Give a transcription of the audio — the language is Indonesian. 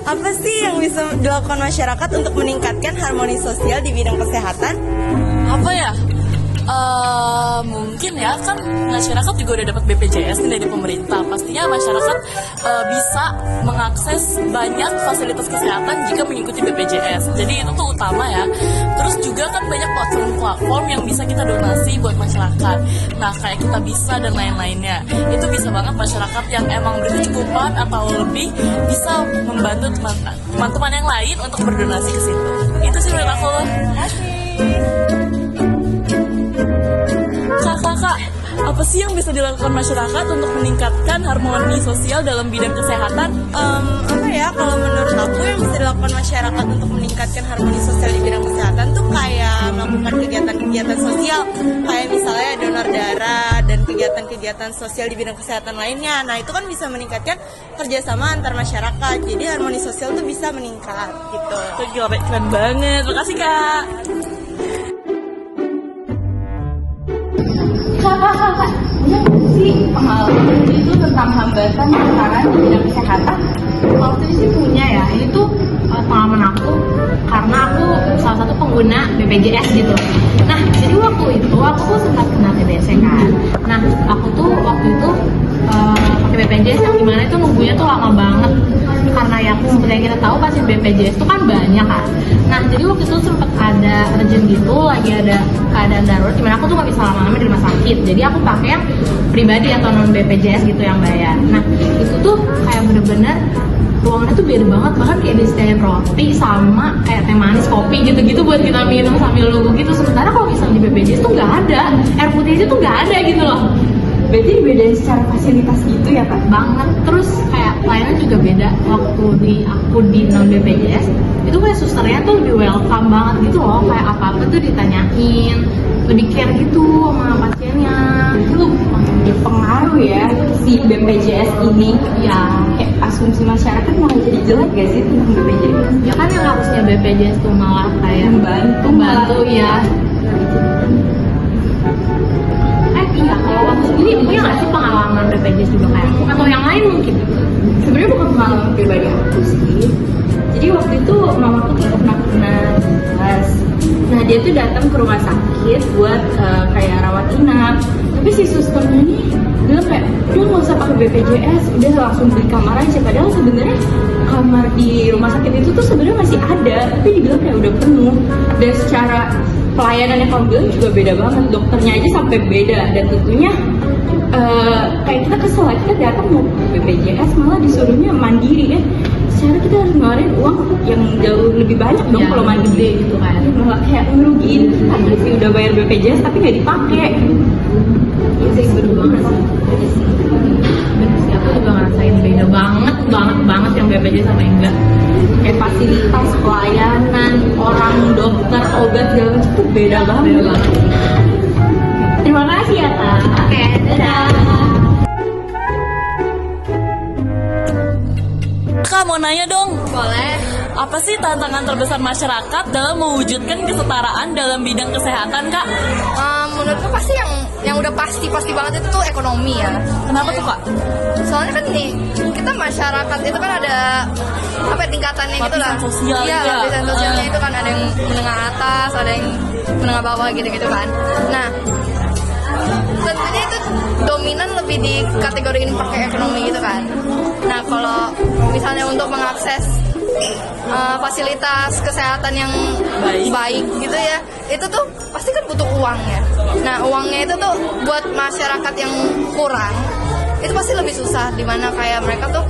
Apa sih yang bisa dilakukan masyarakat untuk meningkatkan harmoni sosial di bidang kesehatan? Apa ya? Mungkin ya, kan masyarakat juga udah dapat BPJS nih dari pemerintah. Pastinya masyarakat bisa mengakses banyak fasilitas kesehatan jika mengikuti BPJS. Jadi itu tuh utama ya. Terus juga kan banyak platform yang bisa kita donasi buat masyarakat. Nah, kayak Kita Bisa dan lain-lainnya. Itu bisa banget masyarakat yang emang berkecukupan atau lebih bisa membantu teman-teman yang lain untuk berdonasi ke situ. Itu sih menurut aku. Kak, apa sih yang bisa dilakukan masyarakat untuk meningkatkan harmoni sosial dalam bidang kesehatan? Kalau menurut aku yang bisa dilakukan masyarakat untuk meningkatkan harmoni sosial di bidang kesehatan tuh kayak melakukan kegiatan-kegiatan sosial, kayak misalnya donor darah dan kegiatan-kegiatan sosial di bidang kesehatan lainnya. Nah, itu kan bisa meningkatkan kerjasama antar masyarakat, jadi harmoni sosial tuh bisa meningkat gitu. Itu keren banget, makasih Kak. Kak, bener nggak sih pengalaman itu tentang hambatan sekarang di bidang kesehatan? Waktu itu sih punya ya, ini tuh pengalaman aku karena aku salah satu pengguna BPJS gitu. Nah, jadi waktu itu aku tuh sempat kena TBC kan. Nah, aku tuh waktu itu pakai BPJS yang dimana itu nunggunya tuh lama banget karena yang seperti yang kita tahu pasien BPJS itu kan banyak kan. Nah, jadi waktu itu sempat ada urgent gitu, lagi ada keadaan darurat dimana aku tuh gak bisa lama-lama di rumah sakit. Jadi aku pakai yang pribadi atau non BPJS gitu yang bayar. Nah, itu tuh kayak bener-bener ruangannya tuh beda banget, bahkan kayak disediain roti sama kayak teh manis, kopi gitu-gitu buat kita minum sambil nunggu gitu. Sementara kalau misalnya di BPJS tuh nggak ada, air putih itu tuh nggak ada gitu loh. Berarti dibedain secara fasilitas gitu ya Kak? Banget. Terus kayak pelayanan juga beda. Waktu aku di non BPJS itu kayak susternya tuh lebih welcome banget gitu loh, kayak apa-apa tuh ditanyain, lebih care gitu sama pasiennya. Itu pengaruh ya si BPJS ini. Ya, Kayak asumsi masyarakat malah jadi jelek gak sih tentang BPJS? ya kan yang harusnya BPJS tuh malah kayak Membantu ya. Iya, kalau kamu sendiri punya nggak sih pengalaman BPJS juga kayak aku atau yang lain mungkin? Sebenarnya bukan pengalaman pribadi aku sih. Jadi waktu itu mamaku tuh pernah kelas. Nah, dia tuh datang ke rumah sakit buat kayak rawat inap. Tapi si susternya nih bilang kayak, udah nggak usah pakai BPJS, udah langsung beli kamar aja. Padahal sebenarnya kamar di rumah sakit itu tuh sebenarnya masih ada, tapi dibilang kayak udah penuh. Dan secara pelayanan yang kamu bilang juga beda banget, dokternya aja sampai beda. Dan tentunya kayak kita kesel, kita datang mau BPJS malah disuruhnya mandiri ya. Secara kita harus ngeluarin uang yang jauh lebih banyak dong kalau mandiri gitu kan. Malah kayak ngerugiin karena sih udah bayar BPJS tapi nggak dipakai. Itu seru banget sih. Bener sih, aku juga ngerasain beda banget yang BPJS sama yang enggak. Kayak fasilitas pelayanan orang, dokter, obat segala macam itu beda banget. Terima kasih ya Kak. Oke, dadah. Kak, mau nanya dong. Boleh. Apa sih tantangan terbesar masyarakat dalam mewujudkan kesetaraan dalam bidang kesehatan, Kak? Menurutku pasti yang udah pasti banget itu tuh ekonomi ya. Kenapa tuh, Kak? Soalnya kan nih kita masyarakat itu kan ada apa ya, tingkatannya gitu lah. Lapisan sosial Iya, juga. lapisan sosialnya itu kan ada yang menengah atas, ada yang menengah bawah gitu-gitu kan. Nah, tentunya itu dominan lebih dikategoriin pakai ekonomi gitu kan. Nah, kalau misalnya untuk mengakses fasilitas kesehatan yang baik gitu ya, itu tuh pasti kan butuh uang ya. Nah, uangnya itu tuh buat masyarakat yang kurang itu pasti lebih susah, dimana kayak mereka tuh